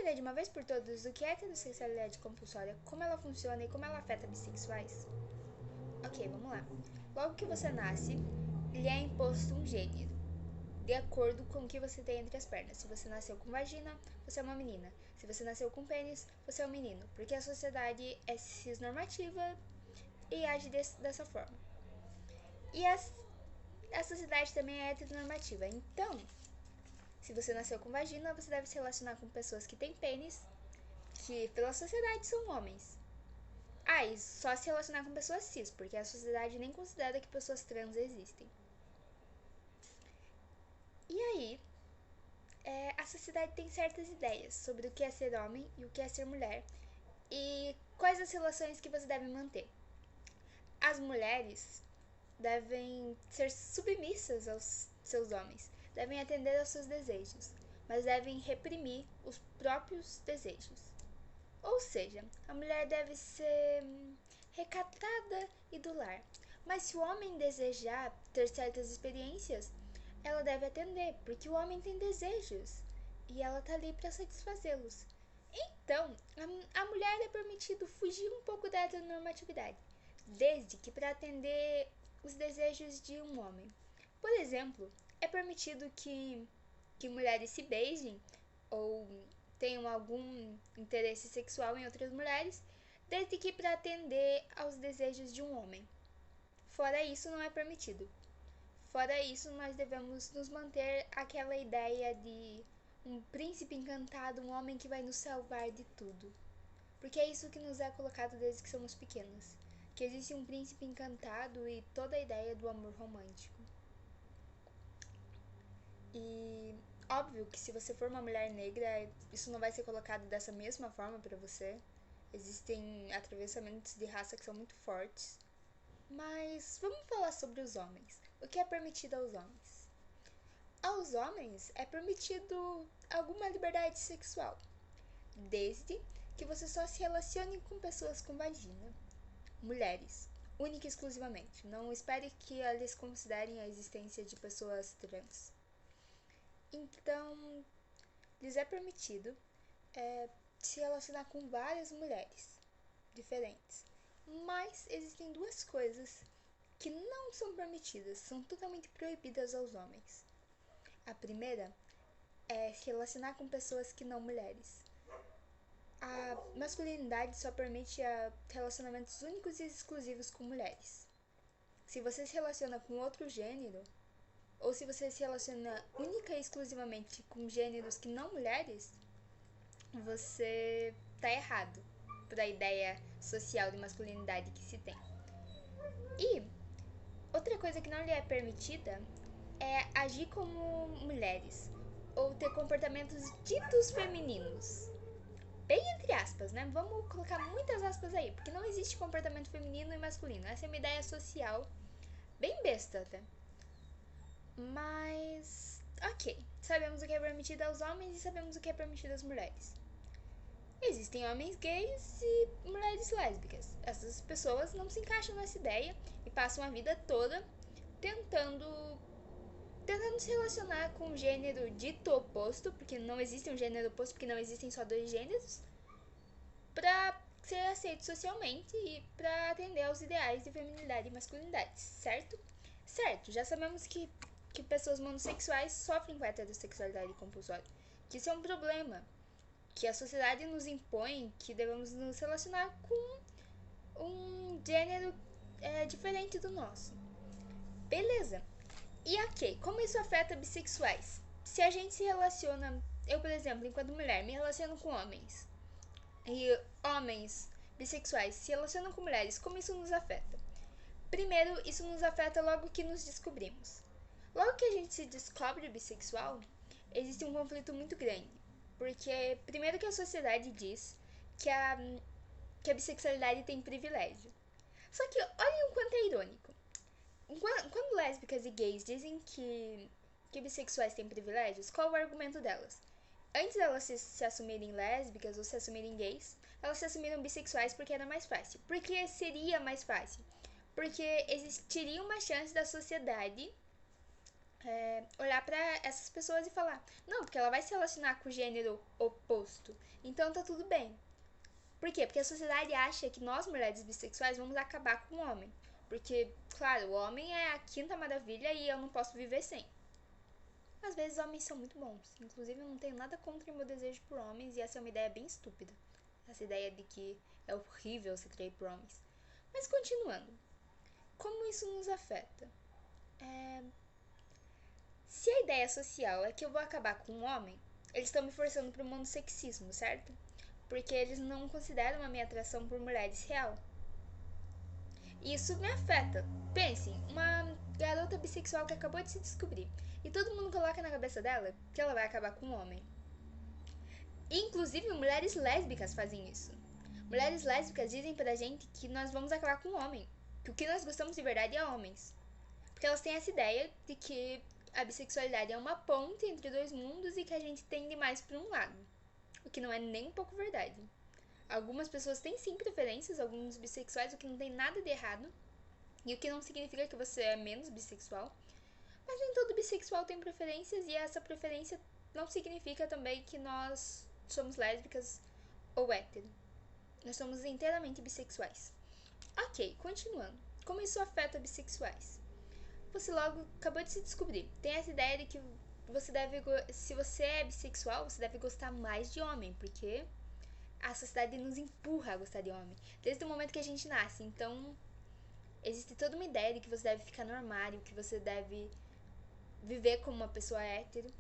entender de uma vez por todas o que é heterossexualidade compulsória, como ela funciona e como ela afeta bissexuais? Ok, vamos lá. Logo que você nasce, lhe é imposto um gênero, de acordo com o que você tem entre as pernas. Se você nasceu com vagina, você é uma menina. Se você nasceu com pênis, você é um menino. Porque a sociedade é cisnormativa e age dessa forma. E a sociedade também é heteronormativa. Então, se você nasceu com vagina, você deve se relacionar com pessoas que têm pênis, que pela sociedade são homens. E só se relacionar com pessoas cis, porque a sociedade nem considera que pessoas trans existem. E aí, a sociedade tem certas ideias sobre o que é ser homem e o que é ser mulher, e quais as relações que você deve manter. As mulheres devem ser submissas aos seus homens, devem atender aos seus desejos, mas devem reprimir os próprios desejos. Ou seja, a mulher deve ser recatada e do lar. Mas se o homem desejar ter certas experiências, ela deve atender, porque o homem tem desejos e ela tá ali para satisfazê-los. Então, a mulher é permitido fugir um pouco da heteronormatividade, desde que para atender os desejos de um homem. Por exemplo, é permitido que mulheres se beijem ou tenham algum interesse sexual em outras mulheres, desde que para atender aos desejos de um homem. Fora isso, não é permitido. Fora isso, nós devemos nos manter aquela ideia de um príncipe encantado, um homem que vai nos salvar de tudo. Porque é isso que nos é colocado desde que somos pequenos. Que existe um príncipe encantado e toda a ideia do amor romântico. E óbvio que se você for uma mulher negra, isso não vai ser colocado dessa mesma forma para você. Existem atravessamentos de raça que são muito fortes. Mas vamos falar sobre os homens. O que é permitido aos homens? Aos homens é permitido alguma liberdade sexual, desde que você só se relacione com pessoas com vagina. Mulheres, única e exclusivamente. Não espere que eles considerem a existência de pessoas trans. Então, lhes é permitido se relacionar com várias mulheres diferentes. Mas existem duas coisas que não são permitidas, são totalmente proibidas aos homens. A primeira é se relacionar com pessoas que não mulheres. A masculinidade só permite relacionamentos únicos e exclusivos com mulheres. Se você se relaciona com outro gênero, ou se você se relaciona única e exclusivamente com gêneros que não mulheres, você tá errado para a ideia social de masculinidade que se tem. E outra coisa que não lhe é permitida é agir como mulheres ou ter comportamentos ditos femininos. Bem entre aspas, né? Vamos colocar muitas aspas aí, porque não existe comportamento feminino e masculino. Essa é uma ideia social bem besta até. Mas, ok, sabemos o que é permitido aos homens e sabemos o que é permitido às mulheres. Existem homens gays e mulheres lésbicas. Essas pessoas não se encaixam nessa ideia e passam a vida toda tentando se relacionar com um gênero dito oposto, porque não existe um gênero oposto, porque não existem só dois gêneros, pra ser aceito socialmente e pra atender aos ideais de feminilidade e masculinidade, certo? Certo, já sabemos que pessoas monossexuais sofrem com a heterossexualidade compulsória, que isso é um problema, que a sociedade nos impõe que devemos nos relacionar com um gênero diferente do nosso. Beleza. E ok, como isso afeta bissexuais? Se a gente se relaciona, eu por exemplo, enquanto mulher, me relaciono com homens, e homens bissexuais se relacionam com mulheres, como isso nos afeta? Primeiro, isso nos afeta logo que nos descobrimos. Logo que a gente se descobre bissexual, existe um conflito muito grande. Porque, primeiro, que a sociedade diz que a bissexualidade tem privilégio. Só que olhem o quanto é irônico. Quando lésbicas e gays dizem que bissexuais têm privilégios, qual é o argumento delas? Antes delas se assumirem lésbicas ou se assumirem gays, elas se assumiram bissexuais porque era mais fácil. Porque seria mais fácil. Porque existiria uma chance da sociedade olhar pra essas pessoas e falar, não, porque ela vai se relacionar com o gênero oposto, então tá tudo bem. Por quê? Porque a sociedade acha que nós, mulheres bissexuais, vamos acabar com o homem. Porque, claro, o homem é a quinta maravilha e eu não posso viver sem. Às vezes homens são muito bons. Inclusive, eu não tenho nada contra o meu desejo por homens e essa é uma ideia bem estúpida. Essa ideia de que é horrível se atrair por homens. Mas continuando. Como isso nos afeta? Se a ideia social é que eu vou acabar com um homem, eles estão me forçando para o monossexismo, certo? Porque eles não consideram a minha atração por mulheres real. Isso me afeta. Pensem, uma garota bissexual que acabou de se descobrir e todo mundo coloca na cabeça dela que ela vai acabar com um homem. Inclusive, mulheres lésbicas fazem isso. Mulheres lésbicas dizem pra gente que nós vamos acabar com um homem, que o que nós gostamos de verdade é homens. Porque elas têm essa ideia de que a bissexualidade é uma ponte entre dois mundos e que a gente tende mais para um lado. O que não é nem um pouco verdade. Algumas pessoas têm sim preferências, alguns bissexuais, o que não tem nada de errado. E o que não significa que você é menos bissexual. Mas nem todo bissexual tem preferências e essa preferência não significa também que nós somos lésbicas ou hétero. Nós somos inteiramente bissexuais. Ok, continuando. Como isso afeta bissexuais? Você logo acabou de se descobrir. Tem essa ideia de que você deve, se você é bissexual, você deve gostar mais de homem, porque a sociedade nos empurra a gostar de homem desde o momento que a gente nasce. Então, existe toda uma ideia de que você deve ficar no armário, que você deve viver como uma pessoa hétero.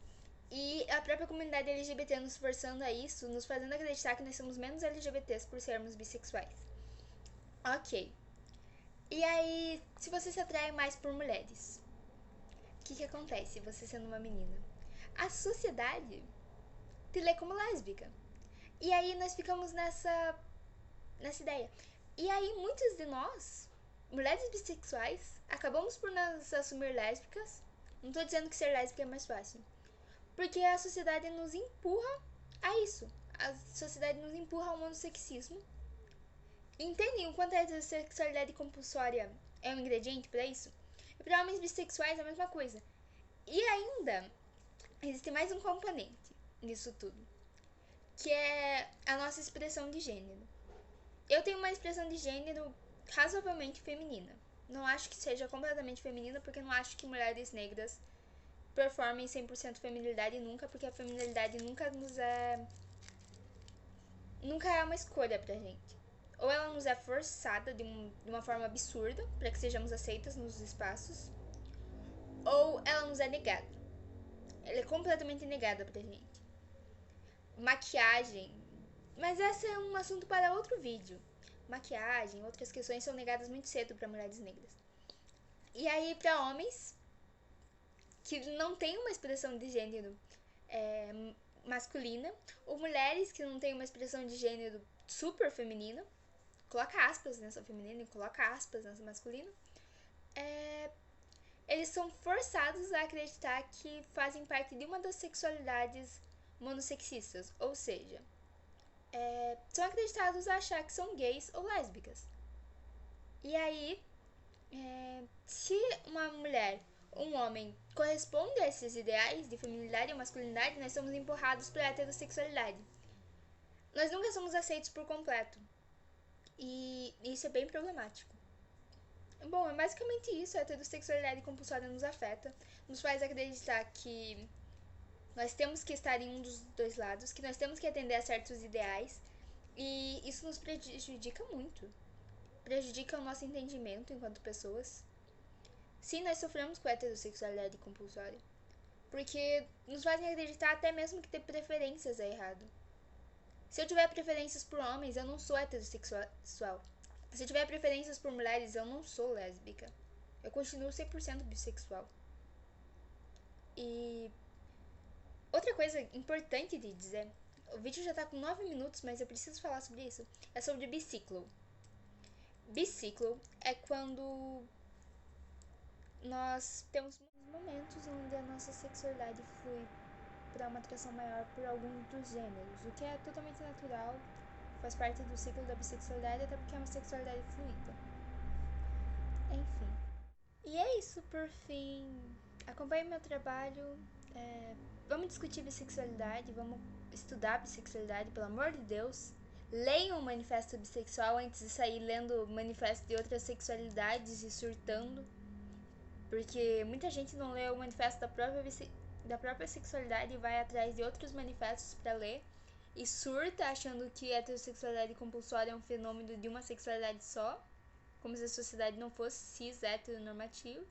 E a própria comunidade LGBT nos forçando a isso, nos fazendo acreditar que nós somos menos LGBTs por sermos bissexuais. Ok. E aí, se você se atrai mais por mulheres, o que acontece você sendo uma menina? A sociedade te lê como lésbica. E aí nós ficamos nessa ideia. E aí muitos de nós, mulheres bissexuais, acabamos por nos assumir lésbicas. Não tô dizendo que ser lésbica é mais fácil. Porque a sociedade nos empurra a isso. A sociedade nos empurra ao monossexismo. Entendem o quanto a heterossexualidade compulsória é um ingrediente para isso? E para homens bissexuais é a mesma coisa. E ainda, existe mais um componente nisso tudo, que é a nossa expressão de gênero. Eu tenho uma expressão de gênero razoavelmente feminina. Não acho que seja completamente feminina, porque não acho que mulheres negras performem 100% feminilidade nunca, porque a feminilidade nunca é uma escolha pra gente. Ou ela nos é forçada de uma forma absurda para que sejamos aceitas nos espaços, ou ela nos é negada. Ela é completamente negada pra gente. Maquiagem. Mas esse é um assunto para outro vídeo. Maquiagem, outras questões são negadas muito cedo para mulheres negras. E aí, para homens que não têm uma expressão de gênero masculina, ou mulheres que não têm uma expressão de gênero super feminina, coloca aspas nessa feminina e coloca aspas nessa masculina, eles são forçados a acreditar que fazem parte de uma das sexualidades monossexistas, ou seja, são acreditados a achar que são gays ou lésbicas. E aí, se uma mulher ou um homem corresponde a esses ideais de feminilidade ou masculinidade, nós somos empurrados para a heterossexualidade. Nós nunca somos aceitos por completo. E isso é bem problemático. Bom, é basicamente isso. A heterossexualidade compulsória nos afeta, nos faz acreditar que nós temos que estar em um dos dois lados, que nós temos que atender a certos ideais, e isso nos prejudica muito. Prejudica o nosso entendimento enquanto pessoas. Sim, nós sofremos com a heterossexualidade compulsória, porque nos fazem acreditar até mesmo que ter preferências é errado. Se eu tiver preferências por homens, eu não sou heterossexual. Se eu tiver preferências por mulheres, eu não sou lésbica. Eu continuo 100% bissexual. E outra coisa importante de dizer, o vídeo já tá com 9 minutos, mas eu preciso falar sobre isso, é sobre biciclo. Biciclo é quando nós temos momentos onde a nossa sexualidade flui para uma atração maior por algum dos gêneros, o que é totalmente natural, faz parte do ciclo da bissexualidade, até porque é uma sexualidade fluida. Enfim. E é isso, por fim. acompanhe meu trabalho. Vamos discutir bissexualidade, vamos estudar bissexualidade, pelo amor de Deus. Leiam o manifesto bissexual antes de sair lendo o manifesto de outras sexualidades e surtando. Porque muita gente não lê o manifesto da própria sexualidade e vai atrás de outros manifestos para ler. E surta achando que a heterossexualidade compulsória é um fenômeno de uma sexualidade só. Como se a sociedade não fosse cis, heteronormativa.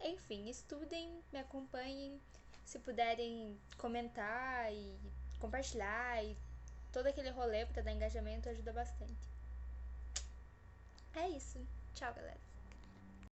Enfim, estudem, me acompanhem. Se puderem comentar e compartilhar e todo aquele rolê para dar engajamento ajuda bastante. É isso. Tchau, galera.